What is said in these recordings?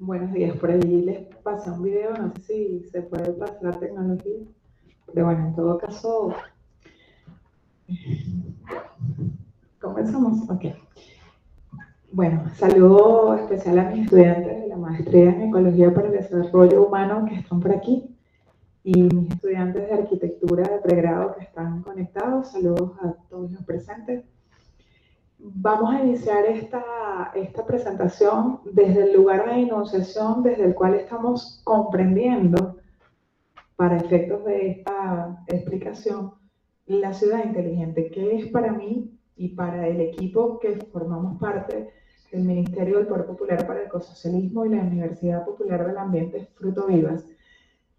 Buenos días, por ahí les pasé un video, no sé si se puede pasar la tecnología, pero bueno, en todo caso, comenzamos. Ok. Bueno, saludo especial a mis estudiantes de la maestría en Ecología para el Desarrollo Humano que están por aquí y mis estudiantes de arquitectura de pregrado que están conectados. Saludos a todos los presentes. Vamos a iniciar esta presentación desde el lugar de enunciación desde el cual estamos comprendiendo, para efectos de esta explicación, la ciudad inteligente, que es para mí y para el equipo que formamos parte del Ministerio del Poder Popular para el Ecosocialismo y la Universidad Popular del Ambiente Fruto Vivas.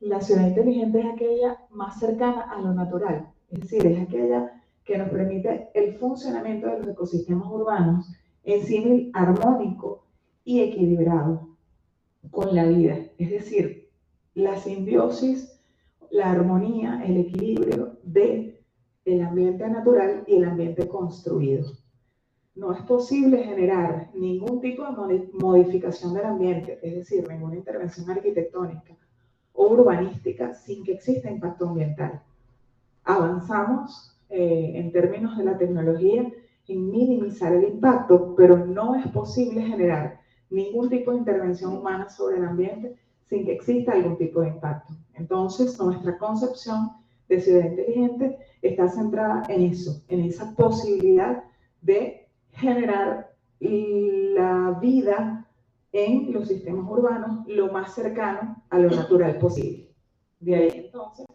La ciudad inteligente es aquella más cercana a lo natural, es decir, es aquella que nos permite el funcionamiento de los ecosistemas urbanos en símil armónico y equilibrado con la vida, es decir, la simbiosis, la armonía, el equilibrio de el ambiente natural y el ambiente construido. No es posible generar ningún tipo de modificación del ambiente, es decir, ninguna intervención arquitectónica o urbanística sin que exista impacto ambiental. Avanzamos en términos de la tecnología en minimizar el impacto, pero no es posible generar ningún tipo de intervención humana sobre el ambiente sin que exista algún tipo de impacto. Entonces, nuestra concepción de ciudad inteligente está centrada en eso, en esa posibilidad de generar la vida en los sistemas urbanos lo más cercano a lo natural posible. De ahí entonces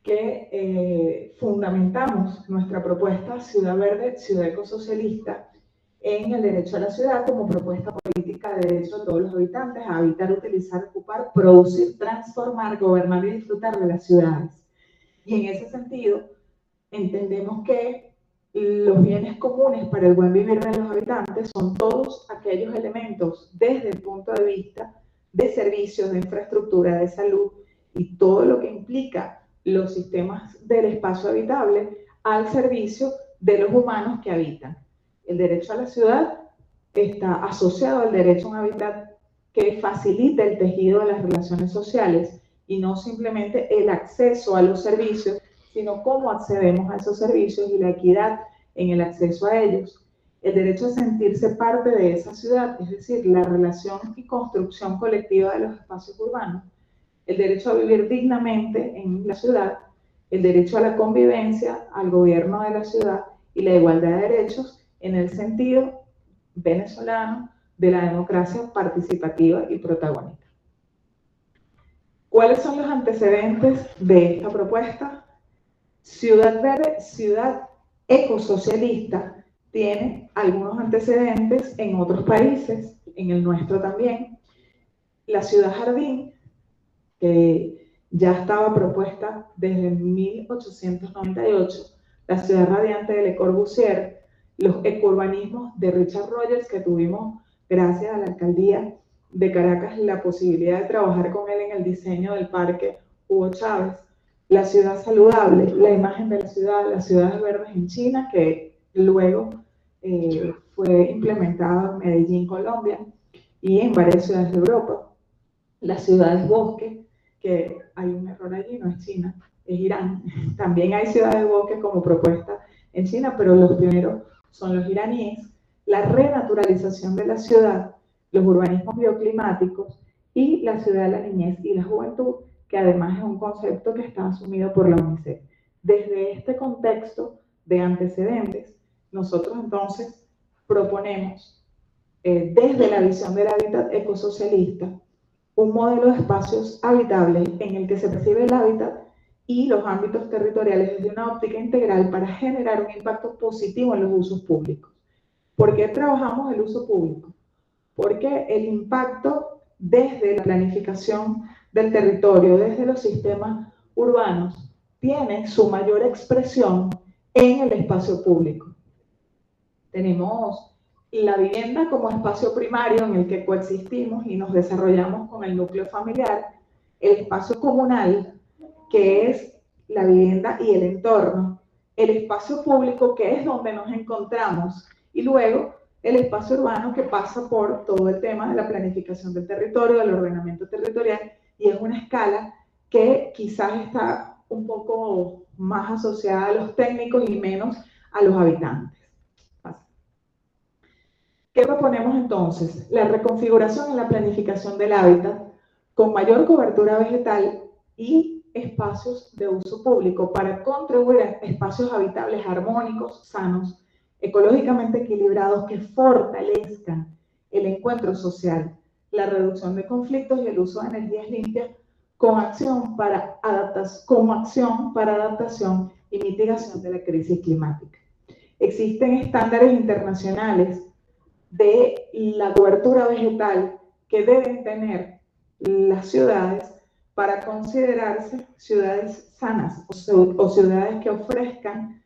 que fundamentamos nuestra propuesta Ciudad Verde, Ciudad Ecosocialista, en el derecho a la ciudad como propuesta política de derecho de todos los habitantes a habitar, utilizar, ocupar, producir, transformar, gobernar y disfrutar de las ciudades. Y en ese sentido, entendemos que los bienes comunes para el buen vivir de los habitantes son todos aquellos elementos desde el punto de vista de servicios, de infraestructura, de salud y todo lo que implica los sistemas del espacio habitable al servicio de los humanos que habitan. El derecho a la ciudad está asociado al derecho a un hábitat que facilite el tejido de las relaciones sociales y no simplemente el acceso a los servicios, sino cómo accedemos a esos servicios y la equidad en el acceso a ellos. El derecho a sentirse parte de esa ciudad, es decir, la relación y construcción colectiva de los espacios urbanos. El derecho a vivir dignamente en la ciudad, el derecho a la convivencia, al gobierno de la ciudad y la igualdad de derechos en el sentido venezolano de la democracia participativa y protagonista. ¿Cuáles son los antecedentes de esta propuesta? Ciudad Verde, ciudad ecosocialista, tiene algunos antecedentes en otros países, en el nuestro también. La ciudad jardín, que ya estaba propuesta desde 1898, la ciudad radiante de Le Corbusier, los ecourbanismos de Richard Rogers, que tuvimos gracias a la alcaldía de Caracas la posibilidad de trabajar con él en el diseño del parque Hugo Chávez, la ciudad saludable, la imagen de la ciudad, las ciudades verdes en China, que luego fue implementada en Medellín, Colombia, y en varias ciudades de Europa, las ciudades bosque, que hay un error allí, no es China, es Irán. También hay ciudades bosque como propuesta en China, pero los pioneros son los iraníes. La renaturalización de la ciudad, los urbanismos bioclimáticos y la ciudad de la niñez y la juventud, que además es un concepto que está asumido por la UNICEF. Desde este contexto de antecedentes, nosotros entonces proponemos, desde la visión del hábitat ecosocialista, un modelo de espacios habitables en el que se percibe el hábitat y los ámbitos territoriales desde una óptica integral para generar un impacto positivo en los usos públicos. ¿Por qué trabajamos el uso público? Porque el impacto desde la planificación del territorio, desde los sistemas urbanos, tiene su mayor expresión en el espacio público. Tenemos la vivienda como espacio primario en el que coexistimos y nos desarrollamos con el núcleo familiar, el espacio comunal, que es la vivienda y el entorno, el espacio público, que es donde nos encontramos, y luego el espacio urbano, que pasa por todo el tema de la planificación del territorio, del ordenamiento territorial, y es una escala que quizás está un poco más asociada a los técnicos y menos a los habitantes. ¿Qué proponemos entonces? La reconfiguración y la planificación del hábitat con mayor cobertura vegetal y espacios de uso público para contribuir a espacios habitables armónicos, sanos, ecológicamente equilibrados, que fortalezcan el encuentro social, la reducción de conflictos y el uso de energías limpias como acción para adaptación y mitigación de la crisis climática. Existen estándares internacionales de la cobertura vegetal que deben tener las ciudades para considerarse ciudades sanas o ciudades que ofrezcan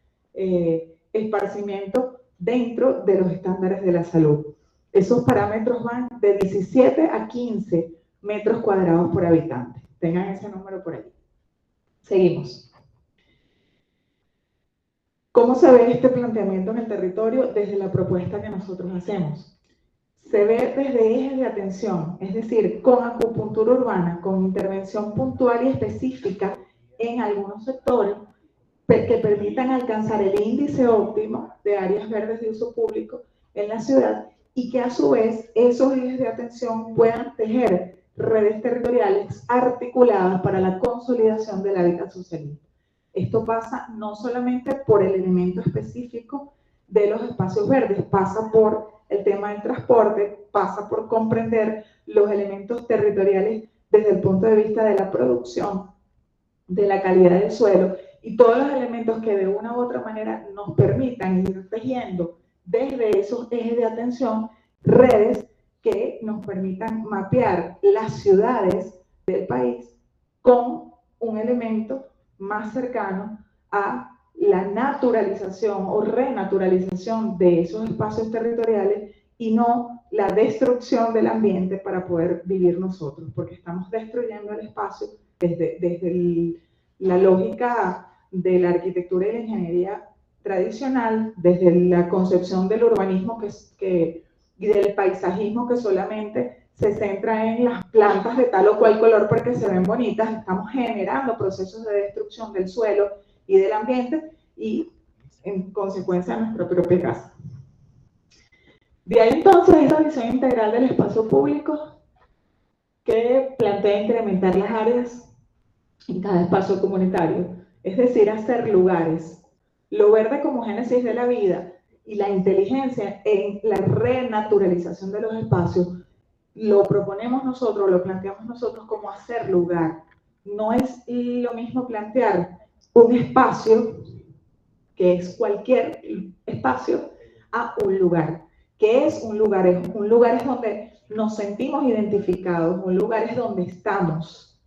esparcimiento dentro de los estándares de la salud. Esos parámetros van de 17 a 15 metros cuadrados por habitante. Tengan ese número por ahí. Seguimos. ¿Cómo se ve este planteamiento en el territorio desde la propuesta que nosotros hacemos? Se ve desde ejes de atención, es decir, con acupuntura urbana, con intervención puntual y específica en algunos sectores que permitan alcanzar el índice óptimo de áreas verdes de uso público en la ciudad, y que a su vez esos ejes de atención puedan tejer redes territoriales articuladas para la consolidación del hábitat socialista. Esto pasa no solamente por el elemento específico de los espacios verdes, pasa por el tema del transporte, pasa por comprender los elementos territoriales desde el punto de vista de la producción, de la calidad del suelo, y todos los elementos que de una u otra manera nos permitan ir tejiendo desde esos ejes de atención redes que nos permitan mapear las ciudades del país con un elemento más cercano a la naturalización o renaturalización de esos espacios territoriales, y no la destrucción del ambiente para poder vivir nosotros, porque estamos destruyendo el espacio desde la lógica de la arquitectura y la ingeniería tradicional, desde la concepción del urbanismo y del paisajismo que solamente se centra en las plantas de tal o cual color porque se ven bonitas. Estamos generando procesos de destrucción del suelo y del ambiente, y en consecuencia de nuestra propia casa. De ahí entonces esa visión integral del espacio público que plantea incrementar las áreas en cada espacio comunitario, es decir, hacer lugares, lo verde como génesis de la vida y la inteligencia en la renaturalización de los espacios. Lo proponemos nosotros, lo planteamos nosotros como hacer lugar. No es lo mismo plantear un espacio, que es cualquier espacio, a un lugar. ¿Qué es un lugar? Un lugar es donde nos sentimos identificados, un lugar es donde estamos.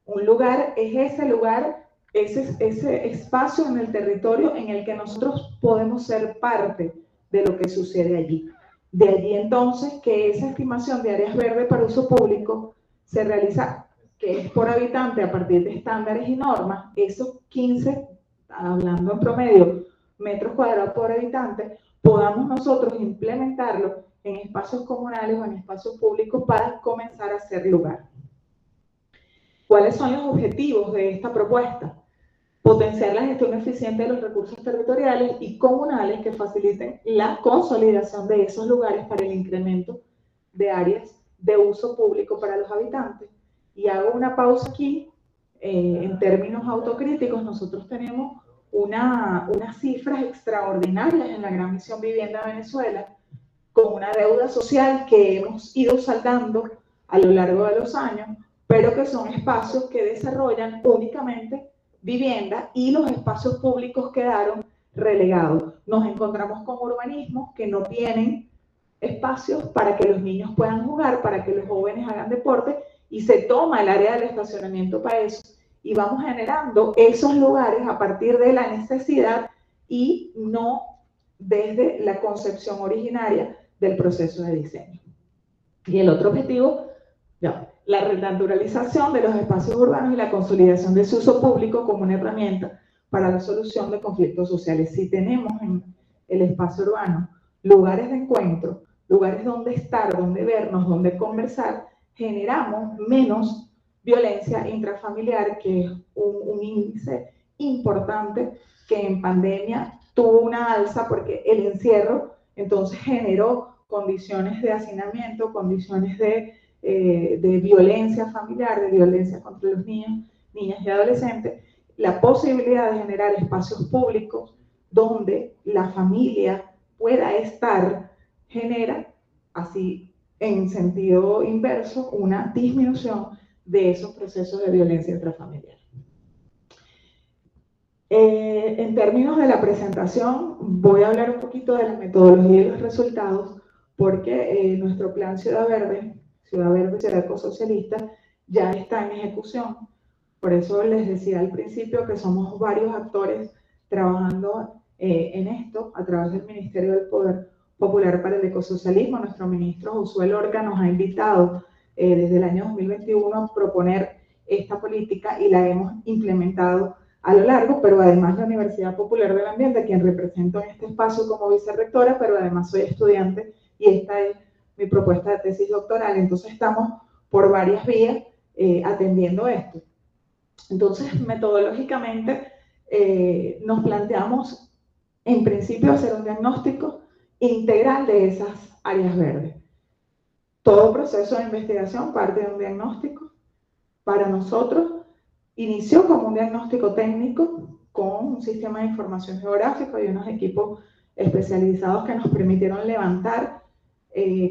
Un lugar es ese lugar, ese espacio en el territorio en el que nosotros podemos ser parte de lo que sucede allí. De allí entonces que esa estimación de áreas verdes para uso público se realiza, que es por habitante a partir de estándares y normas. Esos 15, hablando en promedio, metros cuadrados por habitante, podamos nosotros implementarlo en espacios comunales o en espacios públicos para comenzar a hacer lugar. ¿Cuáles son los objetivos de esta propuesta? Potenciar la gestión eficiente de los recursos territoriales y comunales que faciliten la consolidación de esos lugares para el incremento de áreas de uso público para los habitantes. Y hago una pausa aquí. En términos autocríticos, nosotros tenemos unas cifras extraordinarias en la Gran Misión Vivienda de Venezuela, con una deuda social que hemos ido saldando a lo largo de los años, pero que son espacios que desarrollan únicamente vivienda, y los espacios públicos quedaron relegados. Nos encontramos con urbanismos que no tienen espacios para que los niños puedan jugar, para que los jóvenes hagan deporte, y se toma el área del estacionamiento para eso, y vamos generando esos lugares a partir de la necesidad y no desde la concepción originaria del proceso de diseño. Y el otro objetivo, la renaturalización de los espacios urbanos y la consolidación de su uso público como una herramienta para la solución de conflictos sociales. Si tenemos en el espacio urbano lugares de encuentro, lugares donde estar, donde vernos, donde conversar, generamos menos violencia intrafamiliar, que es un índice importante que en pandemia tuvo una alza porque el encierro entonces generó condiciones de hacinamiento, condiciones de violencia familiar, de violencia contra los niños, niñas y adolescentes, la posibilidad de generar espacios públicos donde la familia pueda estar, genera, así en sentido inverso, una disminución de esos procesos de violencia intrafamiliar. En términos de la presentación, voy a hablar un poquito de la metodología y los resultados, porque nuestro plan Ciudad Verde, Ciudad Ecosocialista, ya está en ejecución. Por eso les decía al principio que somos varios actores trabajando en esto a través del Ministerio del Poder Popular para el Ecosocialismo. Nuestro ministro Josué Lorca nos ha invitado desde el año 2021 a proponer esta política y la hemos implementado a lo largo, pero además la Universidad Popular del Ambiente, a quien represento en este espacio como vicerrectora, pero además soy estudiante y esta es mi propuesta de tesis doctoral. Entonces estamos por varias vías atendiendo esto. Entonces, metodológicamente, nos planteamos, en principio, hacer un diagnóstico integral de esas áreas verdes. Todo proceso de investigación parte de un diagnóstico. Para nosotros, inició como un diagnóstico técnico con un sistema de información geográfico y unos equipos especializados que nos permitieron levantar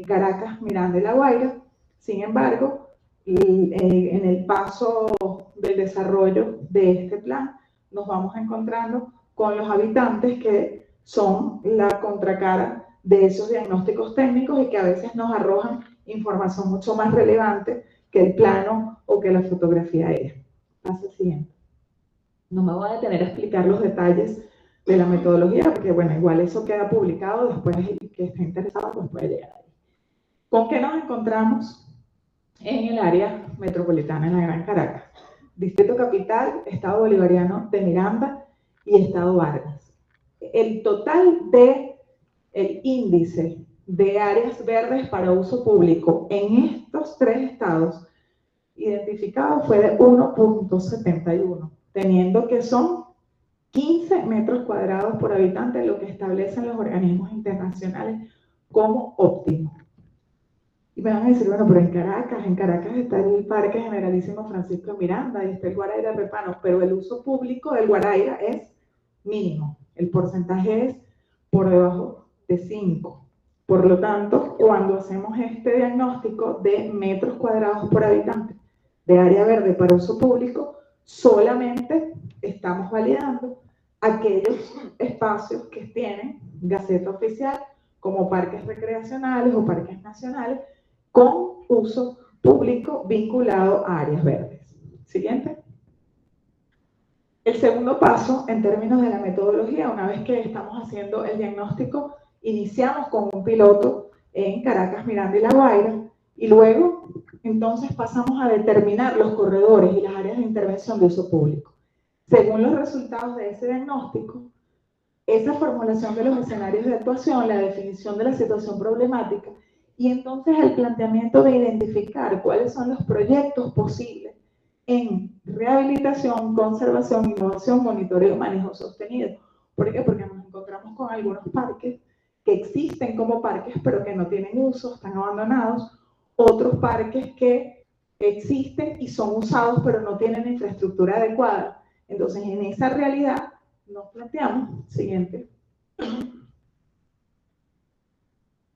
Caracas, Miranda y La Guaira. Sin embargo, en el paso del desarrollo de este plan, nos vamos encontrando con los habitantes que son la contracara de esos diagnósticos técnicos y que a veces nos arrojan información mucho más relevante que el plano o que la fotografía aérea. Pasa el siguiente. No me voy a detener a explicar los detalles de la metodología, porque bueno, igual eso queda publicado, después el que esté interesado pues puede llegar ahí. ¿Con qué nos encontramos en el área metropolitana, en la Gran Caracas? Distrito Capital, Estado Bolivariano de Miranda y Estado Vargas. El total de el índice de áreas verdes para uso público en estos tres estados identificados fue de 1.71, teniendo que son 15 metros cuadrados por habitante, lo que establecen los organismos internacionales como óptimo. Y me van a decir, bueno, pero en Caracas está el Parque Generalísimo Francisco de Miranda y está el Guaraíra Repano, pero el uso público del Guaraíra es mínimo, el porcentaje es por debajo de 5. Por lo tanto, cuando hacemos este diagnóstico de metros cuadrados por habitante de área verde para uso público, solamente estamos validando aquellos espacios que tienen Gaceta Oficial como parques recreacionales o parques nacionales con uso público vinculado a áreas verdes. Siguiente. El segundo paso, en términos de la metodología, una vez que estamos haciendo el diagnóstico, iniciamos con un piloto en Caracas, Miranda y La Guaira, y luego entonces pasamos a determinar los corredores y las áreas de intervención de uso público. Según los resultados de ese diagnóstico, esa formulación de los escenarios de actuación, la definición de la situación problemática y entonces el planteamiento de identificar cuáles son los proyectos posibles en rehabilitación, conservación, innovación, monitoreo y manejo sostenido. ¿Por qué? Porque nos encontramos con algunos parques que existen como parques pero que no tienen uso, están abandonados, otros parques que existen y son usados pero no tienen infraestructura adecuada. Entonces, en esa realidad nos planteamos, siguiente,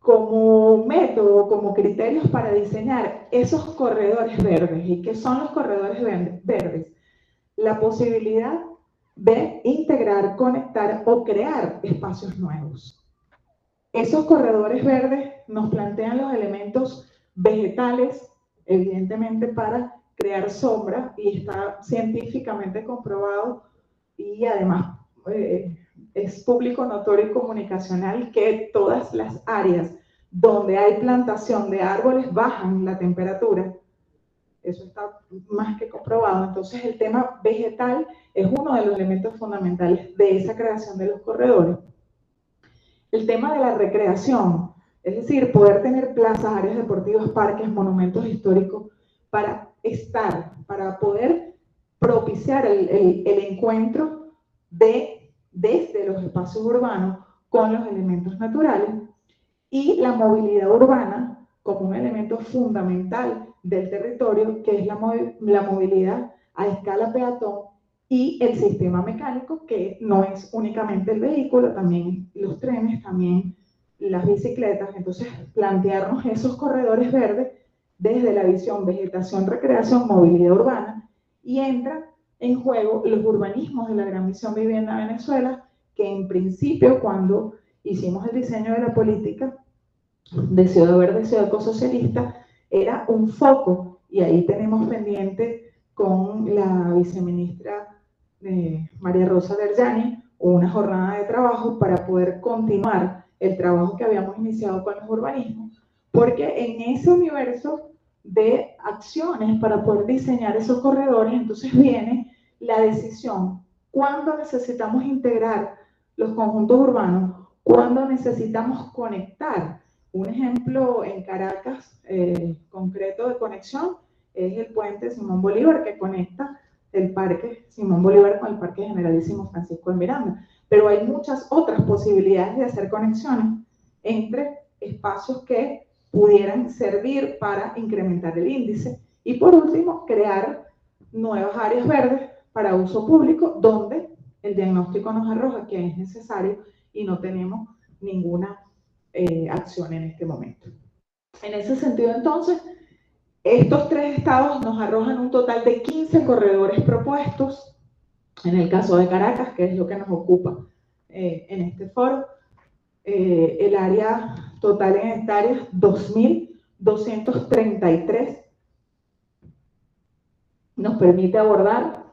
como método, como criterios para diseñar esos corredores verdes. ¿Y qué son los corredores verdes? La posibilidad de integrar, conectar o crear espacios nuevos. Esos corredores verdes nos plantean los elementos vegetales, evidentemente para crear sombra, y está científicamente comprobado y además es público notorio y comunicacional que todas las áreas donde hay plantación de árboles bajan la temperatura. Eso está más que comprobado. Entonces el tema vegetal es uno de los elementos fundamentales de esa creación de los corredores. El tema de la recreación, es decir, poder tener plazas, áreas deportivas, parques, monumentos históricos para para poder propiciar el encuentro desde los espacios urbanos con los elementos naturales, y la movilidad urbana como un elemento fundamental del territorio, que es la movilidad a escala peatón, y el sistema mecánico, que no es únicamente el vehículo, también los trenes, también las bicicletas. Entonces, plantearnos esos corredores verdes desde la visión vegetación, recreación, movilidad urbana, y entra en juego los urbanismos de la Gran Misión Vivienda Venezuela, que en principio, cuando hicimos el diseño de la política de Ciudad Verde, Ciudad Ecosocialista, era un foco, y ahí tenemos pendiente con la viceministra María Rosa Derjani una jornada de trabajo para poder continuar el trabajo que habíamos iniciado con los urbanismos, porque en ese universo de acciones para poder diseñar esos corredores, entonces viene la decisión: ¿cuándo necesitamos integrar los conjuntos urbanos? ¿Cuándo necesitamos conectar? Un ejemplo en Caracas concreto de conexión es el puente Simón Bolívar, que conecta el Parque Simón Bolívar con el Parque Generalísimo Francisco de Miranda. Pero hay muchas otras posibilidades de hacer conexiones entre espacios que pudieran servir para incrementar el índice. Y por último, crear nuevas áreas verdes para uso público, donde el diagnóstico nos arroja que es necesario y no tenemos ninguna acción en este momento. En ese sentido, entonces, estos tres estados nos arrojan un total de 15 corredores propuestos. En el caso de Caracas, que es lo que nos ocupa en este foro, el área total en hectáreas, 2.233, nos permite abordar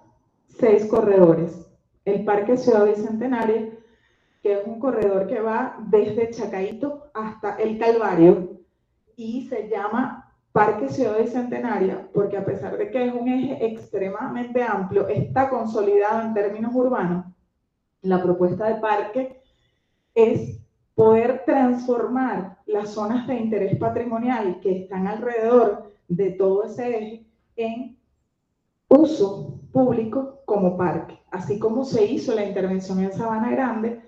6 corredores. El Parque Ciudad Bicentenaria, que es un corredor que va desde Chacaíto hasta El Calvario, y se llama Parque Ciudad Bicentenaria porque, a pesar de que es un eje extremadamente amplio, está consolidado en términos urbanos. La propuesta de parque es poder transformar las zonas de interés patrimonial que están alrededor de todo ese eje en uso público como parque, así como se hizo la intervención en Sabana Grande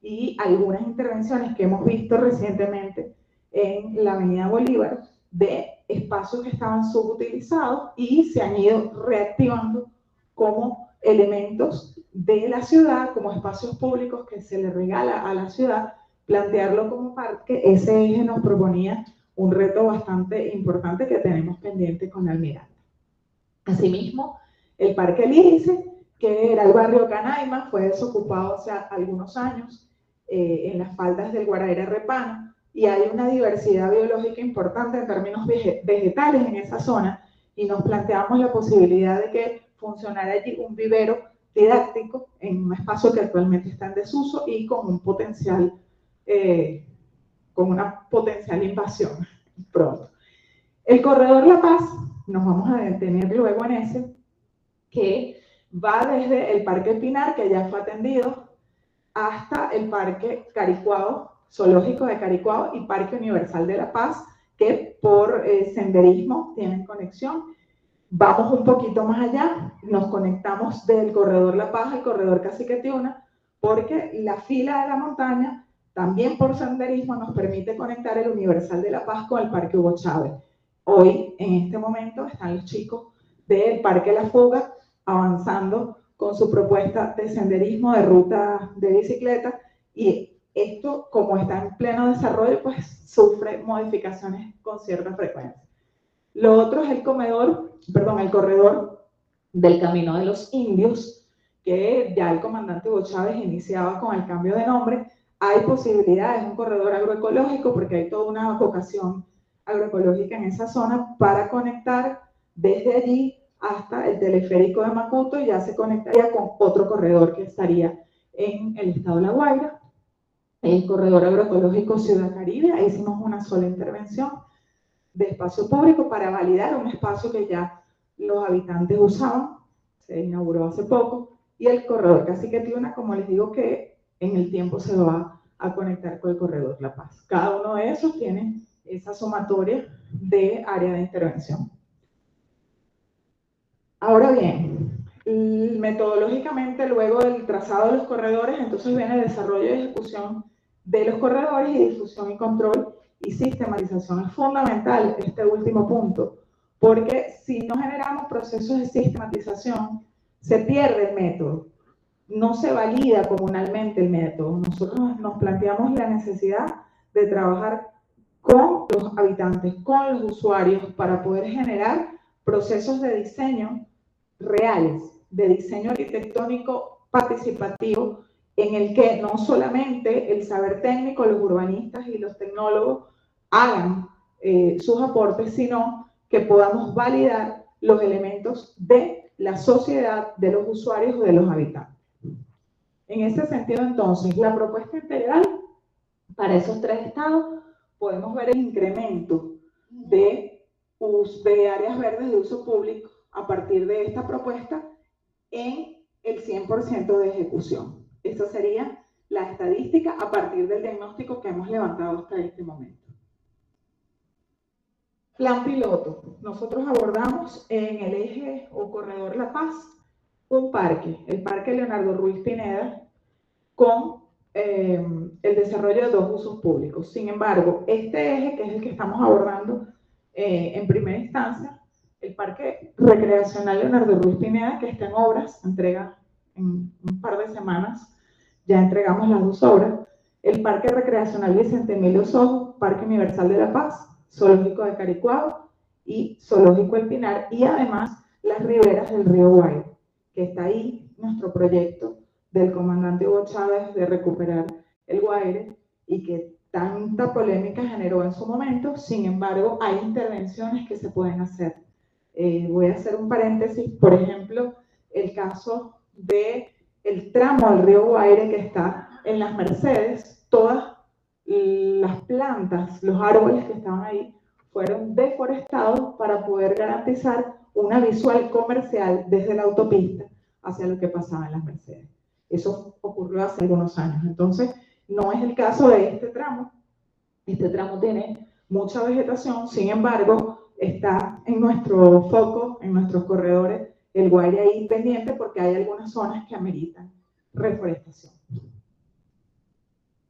y algunas intervenciones que hemos visto recientemente en la Avenida Bolívar, de espacios que estaban subutilizados y se han ido reactivando como elementos de la ciudad, como espacios públicos que se le regala a la ciudad. Plantearlo como parque, ese eje nos proponía un reto bastante importante que tenemos pendiente con Almirante. Asimismo, el Parque Lídice, que era el barrio Canaima, fue desocupado hace algunos años en las faldas del Guaraíra Repano, y hay una diversidad biológica importante en términos vegetales en esa zona, y nos planteamos la posibilidad de que funcionara allí un vivero didáctico en un espacio que actualmente está en desuso y con un potencial, con una potencial invasión pronto. El Corredor La Paz, nos vamos a detener luego en ese, que va desde el Parque Pinar, que ya fue atendido, hasta el Parque Caricuao, Zoológico de Caricuao, y Parque Universal de La Paz, que por senderismo tienen conexión. Vamos un poquito más allá, nos conectamos del Corredor La Paz al Corredor Cacique Tiuna, porque la fila de la montaña, también por senderismo, nos permite conectar el Universal de La Paz con el Parque Hugo Chávez. Hoy, en este momento, están los chicos del Parque La Fuga avanzando con su propuesta de senderismo, de ruta de bicicleta, y esto, como está en pleno desarrollo, pues sufre modificaciones con cierta frecuencia. Lo otro es el corredor del Camino de los Indios, que ya el comandante Hugo Chávez iniciaba con el cambio de nombre. Hay posibilidades, un corredor agroecológico, porque hay toda una vocación agroecológica en esa zona, para conectar desde allí hasta el teleférico de Macuto, y ya se conectaría con otro corredor que estaría en el estado de La Guaira, el corredor agroecológico Ciudad Caribe. Ahí hicimos una sola intervención de espacio público para validar un espacio que ya los habitantes usaban, se inauguró hace poco, y el corredor Cacique Tiuna, como les digo, que en el tiempo se va a conectar con el Corredor La Paz. Cada uno de esos tiene esa sumatoria de área de intervención. Ahora bien, metodológicamente, luego del trazado de los corredores, entonces viene el desarrollo y ejecución de los corredores y difusión y control y sistematización. Es fundamental este último punto, porque si no generamos procesos de sistematización, se pierde el método, no se valida comunalmente el método. Nosotros nos planteamos la necesidad de trabajar con los habitantes, con los usuarios, para poder generar procesos de diseño reales, de diseño arquitectónico participativo, en el que no solamente el saber técnico, los urbanistas y los tecnólogos hagan sus aportes, sino que podamos validar los elementos de la sociedad, de los usuarios o de los habitantes. En ese sentido, entonces, la propuesta integral para esos tres estados, podemos ver el incremento de áreas verdes de uso público a partir de esta propuesta en el 100% de ejecución. Esa sería la estadística a partir del diagnóstico que hemos levantado hasta este momento. Plan piloto. Nosotros abordamos en el eje o corredor La Paz un parque, el Parque Leonardo Ruiz Pineda, con el desarrollo de dos usos públicos. Sin embargo, este eje, que es el que estamos abordando en primera instancia, el Parque Recreacional Leonardo Ruiz Pineda, que está en obras, entrega en un par de semanas, ya entregamos las dos obras. El Parque Recreacional Vicente Emilio Sojo, Parque Universal de La Paz, Zoológico de Caricuao y Zoológico El Pinar, y además las riberas del río Guaire, que está ahí nuestro proyecto del comandante Hugo Chávez de recuperar el Guaire, y que tanta polémica generó en su momento. Sin embargo, hay intervenciones que se pueden hacer. Voy a hacer un paréntesis, por ejemplo, el caso del tramo del río Guaire que está en las Mercedes. Todas las plantas, los árboles que estaban ahí, fueron deforestados para poder garantizar una visual comercial desde la autopista hacia lo que pasaba en las Mercedes. Eso ocurrió hace algunos años. Entonces, no es el caso de este tramo. Este tramo tiene mucha vegetación, sin embargo, está en nuestro foco, en nuestros corredores, el Guaire ahí pendiente, porque hay algunas zonas que ameritan reforestación.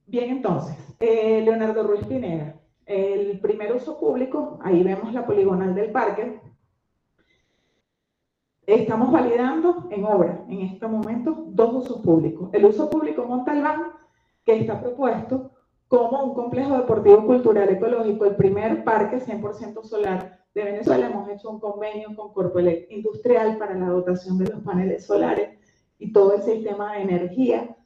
Bien, entonces, Leonardo Ruiz Pineda. El primer uso público, ahí vemos la poligonal del parque. Estamos validando en obra, en este momento, dos usos públicos. El uso público Montalbán, que está propuesto como un complejo deportivo cultural ecológico, el primer parque 100% solar de Venezuela. Hemos hecho un convenio con Corpoelec Industrial para la dotación de los paneles solares y todo el sistema de energía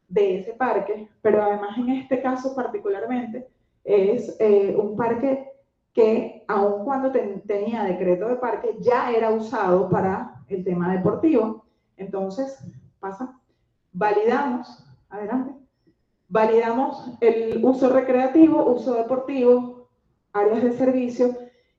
de ese parque, pero además en este caso particularmente es un parque que, aun cuando tenía decreto de parque, ya era usado para el tema deportivo. Entonces, validamos, adelante, validamos el uso recreativo, uso deportivo, áreas de servicio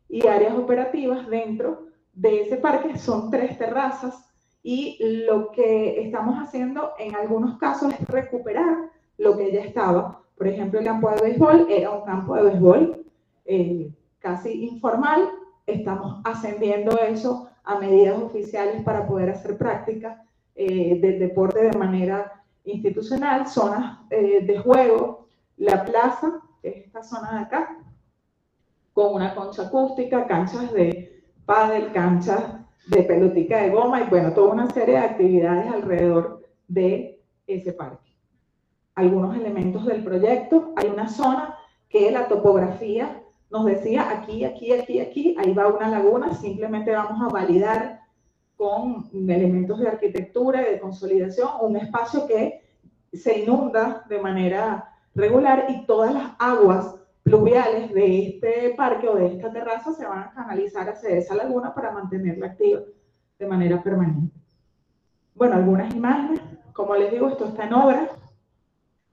y áreas operativas dentro de ese parque. Son 3 terrazas, y lo que estamos haciendo en algunos casos es recuperar lo que ya estaba. Por ejemplo, el campo de béisbol era un campo de béisbol casi informal. Estamos ascendiendo eso a medidas oficiales para poder hacer práctica del deporte de manera institucional. Zonas de juego, la plaza, que es esta zona de acá, con una concha acústica, canchas de pádel, canchas de pelotica de goma, y bueno, toda una serie de actividades alrededor de ese parque. Algunos elementos del proyecto: hay una zona que la topografía nos decía aquí, aquí, aquí, aquí, ahí va una laguna. Simplemente vamos a validar con elementos de arquitectura y de consolidación un espacio que se inunda de manera regular, y todas las aguas pluviales de este parque o de esta terraza se van a canalizar hacia esa laguna para mantenerla activa de manera permanente. Bueno, algunas imágenes. Como les digo, esto está en obra.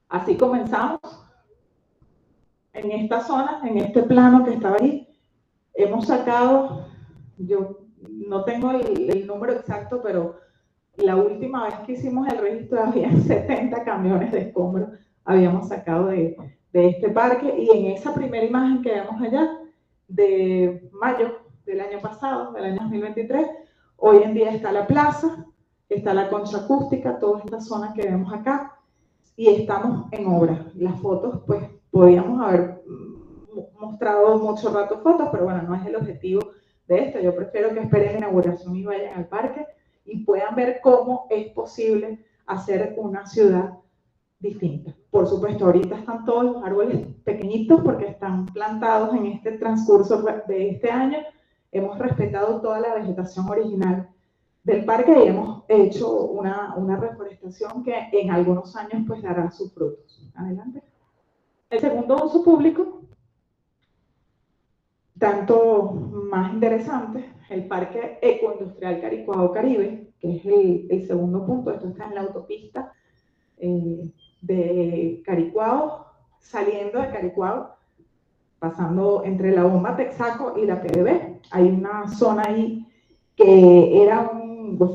Así comenzamos. En esta zona, en este plano que estaba ahí, hemos sacado, yo no tengo el número exacto, pero la última vez que hicimos el registro había 70 camiones de escombros habíamos sacado de este parque. Y en esa primera imagen que vemos allá, de mayo del año pasado, del año 2023, hoy en día está la plaza, está la concha acústica, toda esta zona que vemos acá, y estamos en obra. Las fotos, pues, podíamos haber mostrado mucho rato fotos, pero bueno, no es el objetivo de esto. Yo prefiero que esperen la inauguración y vayan al parque y puedan ver cómo es posible hacer una ciudad distinta. Por supuesto, ahorita están todos los árboles pequeñitos porque están plantados en este transcurso de este año. Hemos respetado toda la vegetación original del parque y hemos hecho una reforestación que en algunos años pues dará sus frutos. Adelante. El segundo uso público, tanto más interesante, el Parque Ecoindustrial Caricuao Caribe, que es el segundo punto. Esto está en la autopista de Caricuao, saliendo de Caricuao, pasando entre la bomba Texaco y la PDB. Hay una zona ahí que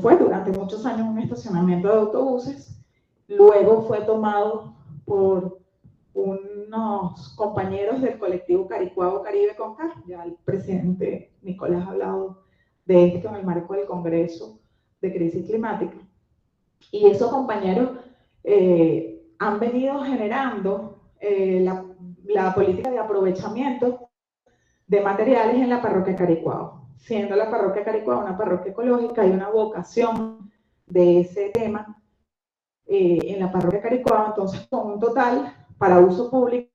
fue durante muchos años un estacionamiento de autobuses, luego fue tomado por unos compañeros del colectivo Caricuao Caribe Concar. Ya el presidente Nicolás ha hablado de esto en el marco del Congreso de Crisis Climática. Y esos compañeros han venido generando la política de aprovechamiento de materiales en la parroquia Caricuao. Siendo la parroquia Caricuao una parroquia ecológica, hay una vocación de ese tema en la parroquia Caricuao. Entonces, con un total para uso público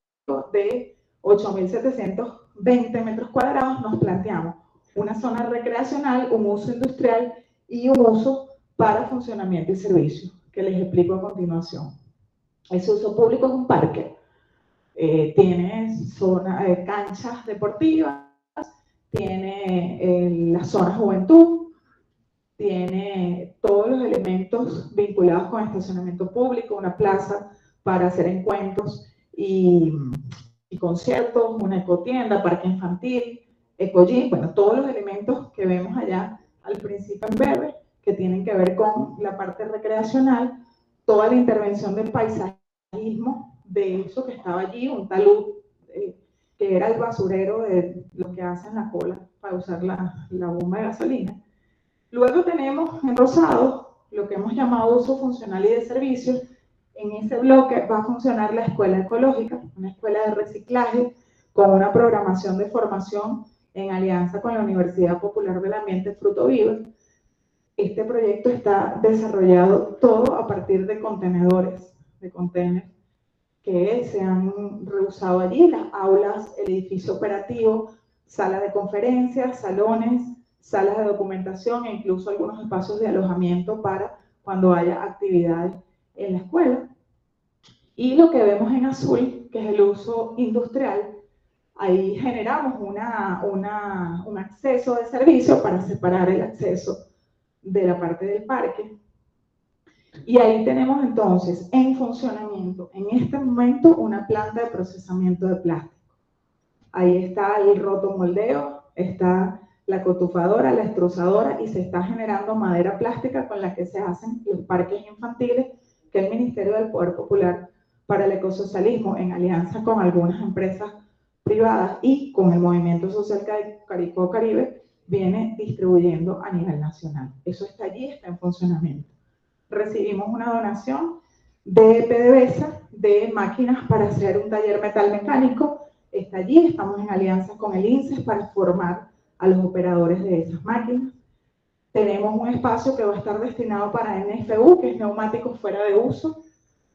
de 8.720 metros cuadrados, nos planteamos una zona recreacional, un uso industrial y un uso para funcionamiento y servicio, que les explico a continuación. Ese uso público es un parque, tiene canchas deportivas, tiene la zona juventud, tiene todos los elementos vinculados con estacionamiento público, una plaza para hacer encuentros y conciertos, una ecotienda, parque infantil, ecogym, bueno, todos los elementos que vemos allá al principio en verde, que tienen que ver con la parte recreacional, toda la intervención del paisajismo de eso que estaba allí, un talud que era el basurero de lo que hacen la cola para usar la bomba de gasolina. Luego tenemos en rosado lo que hemos llamado uso funcional y de servicios. En ese bloque va a funcionar la escuela ecológica, una escuela de reciclaje con una programación de formación en alianza con la Universidad Popular del Ambiente Fruto Viva. Este proyecto está desarrollado todo a partir de contenedores, de containers que se han reusado allí, las aulas, el edificio operativo, salas de conferencias, salones, salas de documentación e incluso algunos espacios de alojamiento para cuando haya actividades en la escuela. Y lo que vemos en azul, que es el uso industrial, ahí generamos un acceso de servicio para separar el acceso de la parte del parque. Y ahí tenemos entonces en funcionamiento, en este momento, una planta de procesamiento de plástico. Ahí está el rotomoldeo, está la cotufadora, la extrusadora, y se está generando madera plástica con la que se hacen los parques infantiles que el Ministerio del Poder Popular para el Ecosocialismo, en alianza con algunas empresas privadas y con el Movimiento Social Caricuao Caribe, viene distribuyendo a nivel nacional. Eso está allí, está en funcionamiento. Recibimos una donación de PDVSA de máquinas para hacer un taller metal mecánico. Está allí, estamos en alianza con el INSES para formar a los operadores de esas máquinas. Tenemos un espacio que va a estar destinado para NFU, que es neumáticos fuera de uso.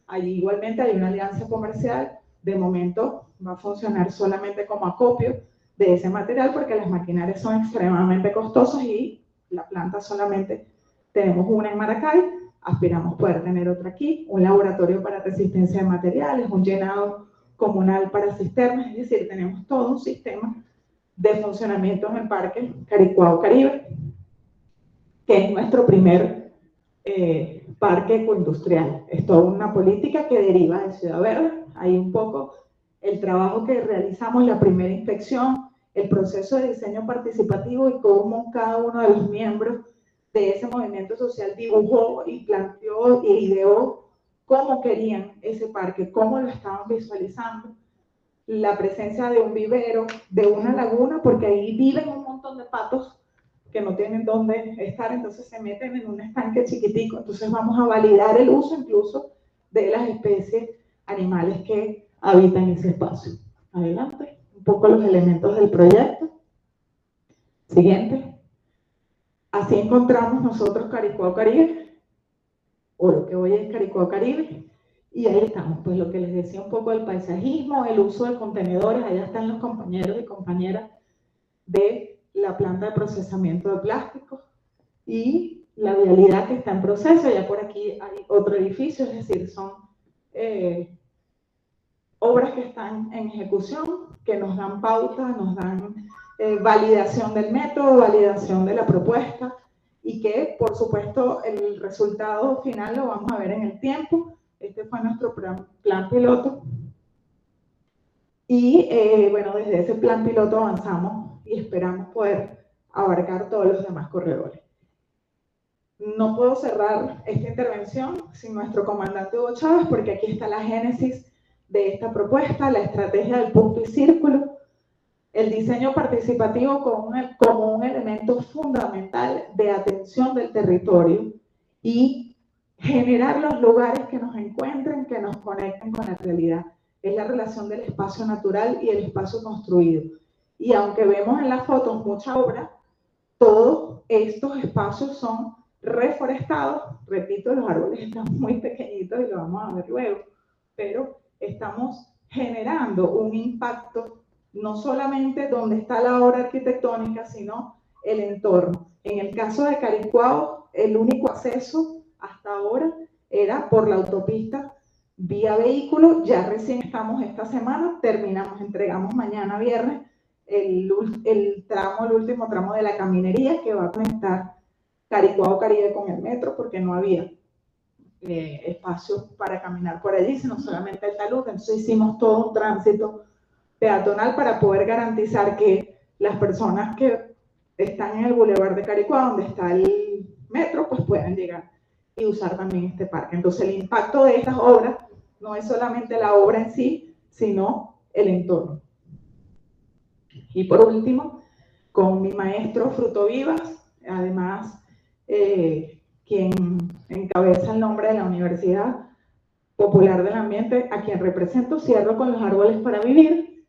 Allí igualmente hay una alianza comercial. De momento va a funcionar solamente como acopio de ese material porque las maquinarias son extremadamente costosas y la planta solamente tenemos una en Maracay. Aspiramos poder tener otra aquí, un laboratorio para resistencia de materiales, un llenado comunal para cisternas, es decir, tenemos todo un sistema de funcionamiento en el Parque Caricuao Caribe, que es nuestro primer parque ecoindustrial. Es toda una política que deriva de Ciudad Verde. Ahí un poco el trabajo que realizamos, la primera inspección, el proceso de diseño participativo y cómo cada uno de los miembros de ese movimiento social dibujó y planteó e ideó cómo querían ese parque, cómo lo estaban visualizando, la presencia de un vivero, de una laguna, porque ahí viven un montón de patos que no tienen dónde estar, entonces se meten en un estanque chiquitico. Entonces vamos a validar el uso incluso de las especies animales que habitan ese espacio. Adelante, un poco los elementos del proyecto. Siguiente. Así encontramos nosotros Caricuao Caribe, o lo que hoy es Caricuao Caribe, y ahí estamos, pues lo que les decía un poco del paisajismo, el uso de contenedores. Allá están los compañeros y compañeras de la planta de procesamiento de plásticos y la vialidad que está en proceso. Ya por aquí hay otro edificio, es decir, son obras que están en ejecución, que nos dan pauta, nos dan validación del método, validación de la propuesta, y que por supuesto el resultado final lo vamos a ver en el tiempo. Este fue nuestro plan piloto. Y bueno, desde ese plan piloto avanzamos y esperamos poder abarcar todos los demás corredores. No puedo cerrar esta intervención sin nuestro comandante Hugo Chávez, porque aquí está la génesis de esta propuesta, la estrategia del punto y círculo, el diseño participativo como un elemento fundamental de atención del territorio y generar los lugares que nos encuentren, que nos conecten con la realidad. Es la relación del espacio natural y el espacio construido. Y aunque vemos en las fotos mucha obra, todos estos espacios son reforestados. Repito, los árboles están muy pequeñitos y lo vamos a ver luego, pero estamos generando un impacto no solamente donde está la obra arquitectónica, sino el entorno. En el caso de Caricuao, el único acceso hasta ahora era por la autopista vía vehículo. Ya recién estamos esta semana, entregamos mañana viernes el último tramo de la caminería que va a conectar Caricuao Caribe con el metro, porque no había espacio para caminar por allí, sino solamente el talud. Entonces hicimos todo un tránsito peatonal para poder garantizar que las personas que están en el Boulevard de Caricuao, donde está el metro, pues puedan llegar y usar también este parque. Entonces el impacto de estas obras no es solamente la obra en sí, sino el entorno. Y por último, con mi maestro Fruto Vivas, además quien encabeza el nombre de la Universidad Popular del Ambiente, a quien represento, cierro con Los Árboles para Vivir,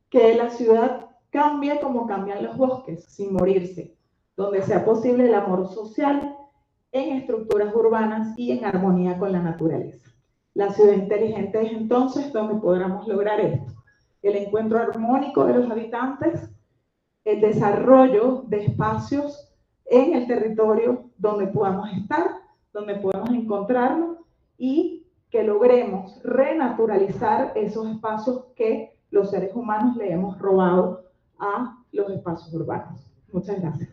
que la ciudad cambie como cambian los bosques, sin morirse, donde sea posible el amor social en estructuras urbanas y en armonía con la naturaleza. La ciudad inteligente es entonces donde podremos lograr esto: el encuentro armónico de los habitantes, el desarrollo de espacios en el territorio donde podamos estar, donde podamos encontrarnos, y que logremos renaturalizar esos espacios que los seres humanos le hemos robado a los espacios urbanos. Muchas gracias.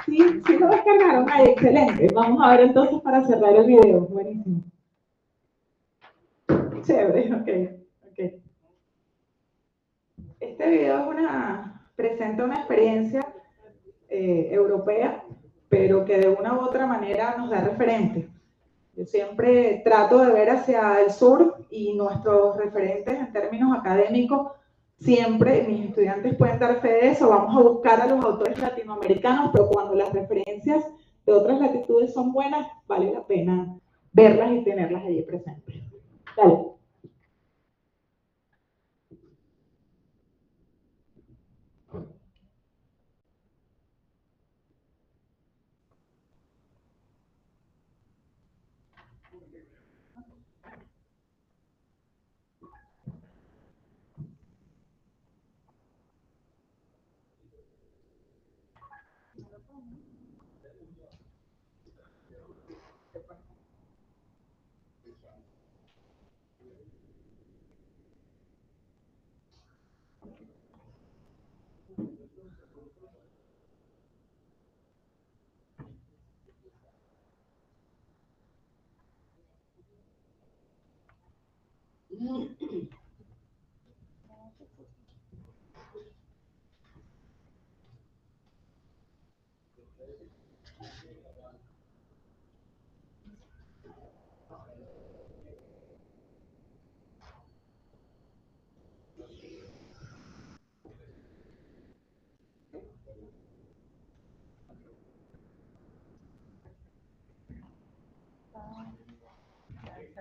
Sí, sí lo descargaron. Ay, excelente. Vamos a ver entonces para cerrar el video. Buenísimo. Chévere, ok. Este video presenta una experiencia europea, pero que de una u otra manera nos da referente. Yo siempre trato de ver hacia el sur, y nuestros referentes en términos académicos, siempre mis estudiantes pueden dar fe de eso. Vamos a buscar a los autores latinoamericanos, pero cuando las referencias de otras latitudes son buenas, vale la pena verlas y tenerlas allí presentes. Dale.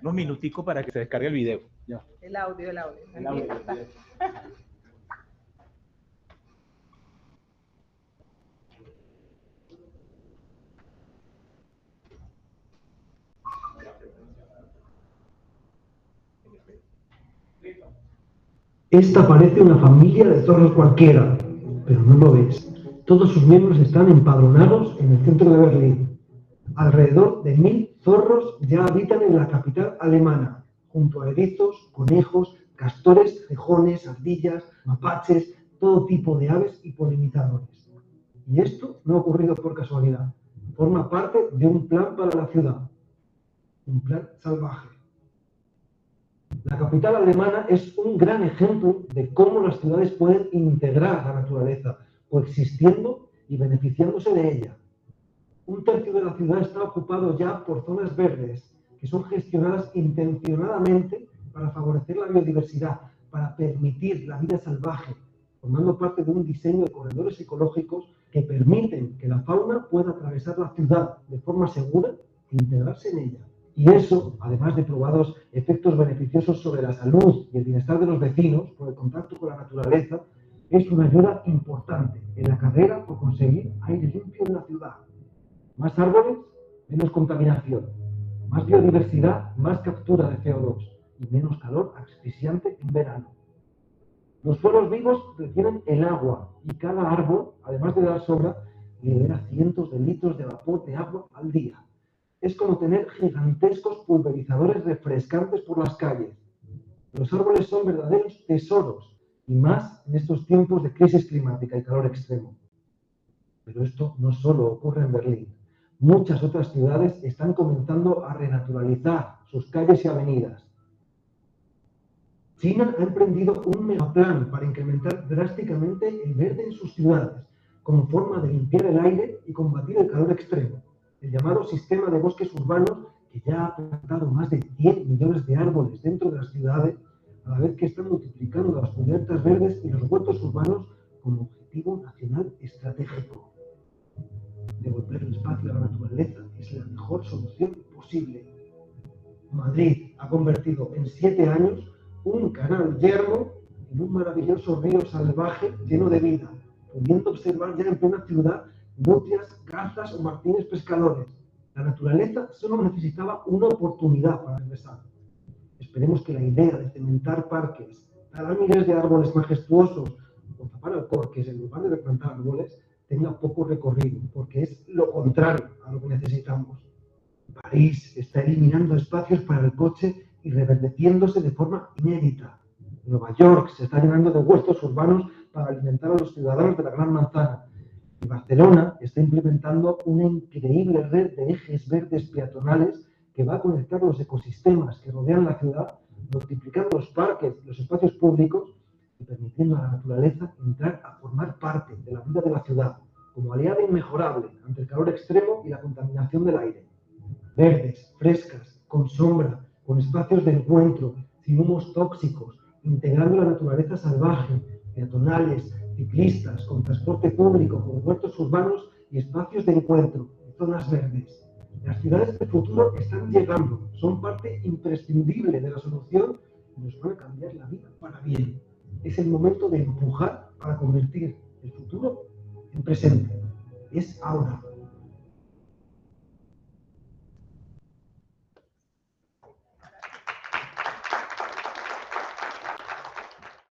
unos minuticos para que se descargue el video. Ya. El audio. El audio. Esta parece una familia de zorros cualquiera, pero no lo es. Todos sus miembros están empadronados en el centro de Berlín. Alrededor de 1000 zorros ya habitan en la capital alemana, junto a erizos, conejos, castores, cejones, ardillas, mapaches, todo tipo de aves y polinizadores. Y esto no ha ocurrido por casualidad. Forma parte de un plan para la ciudad. Un plan salvaje. La capital alemana es un gran ejemplo de cómo las ciudades pueden integrar la naturaleza, coexistiendo y beneficiándose de ella. Un tercio de la ciudad está ocupado ya por zonas verdes, que son gestionadas intencionadamente para favorecer la biodiversidad, para permitir la vida salvaje, formando parte de un diseño de corredores ecológicos que permiten que la fauna pueda atravesar la ciudad de forma segura e integrarse en ella. Y eso, además de probados efectos beneficiosos sobre la salud y el bienestar de los vecinos por el contacto con la naturaleza, es una ayuda importante en la carrera por conseguir aire limpio en la ciudad. Más árboles, menos contaminación. Más biodiversidad, más captura de CO2 y menos calor asfixiante en verano. Los suelos vivos retienen el agua y cada árbol, además de dar sombra, libera cientos de litros de vapor de agua al día. Es como tener gigantescos pulverizadores refrescantes por las calles. Los árboles son verdaderos tesoros, y más en estos tiempos de crisis climática y calor extremo. Pero esto no solo ocurre en Berlín. Muchas otras ciudades están comenzando a renaturalizar sus calles y avenidas. China ha emprendido un megaplan para incrementar drásticamente el verde en sus ciudades, como forma de limpiar el aire y combatir el calor extremo. El llamado sistema de bosques urbanos, que ya ha plantado más de 10 millones de árboles dentro de las ciudades, a la vez que están multiplicando las cubiertas verdes y los huertos urbanos como objetivo nacional estratégico. Devolver el espacio a la naturaleza es la mejor solución posible. Madrid ha convertido en 7 años un canal yermo en un maravilloso río salvaje lleno de vida, pudiendo observar ya en plena ciudad nutrias, cazas o martines pescadores. La naturaleza solo necesitaba una oportunidad para regresar. Esperemos que la idea de cementar parques, talar miles de árboles majestuosos o tapar alcorques en lugar de replantar árboles tenga poco recorrido, porque es lo contrario a lo que necesitamos. París está eliminando espacios para el coche y reverdeciéndose de forma inédita. Nueva York se está llenando de huertos urbanos para alimentar a los ciudadanos de la Gran Manzana. Y Barcelona está implementando una increíble red de ejes verdes peatonales que va a conectar los ecosistemas que rodean la ciudad, multiplicando los parques y los espacios públicos y permitiendo a la naturaleza entrar a formar parte de la vida de la ciudad, como aliada inmejorable ante el calor extremo y la contaminación del aire. Verdes, frescas, con sombra, con espacios de encuentro, sin humos tóxicos, integrando la naturaleza salvaje, peatonales, ciclistas, con transporte público, con huertos urbanos y espacios de encuentro, zonas verdes. Las ciudades del futuro están llegando, son parte imprescindible de la solución y nos van a cambiar la vida para bien. Es el momento de empujar para convertir el futuro en presente. Es ahora.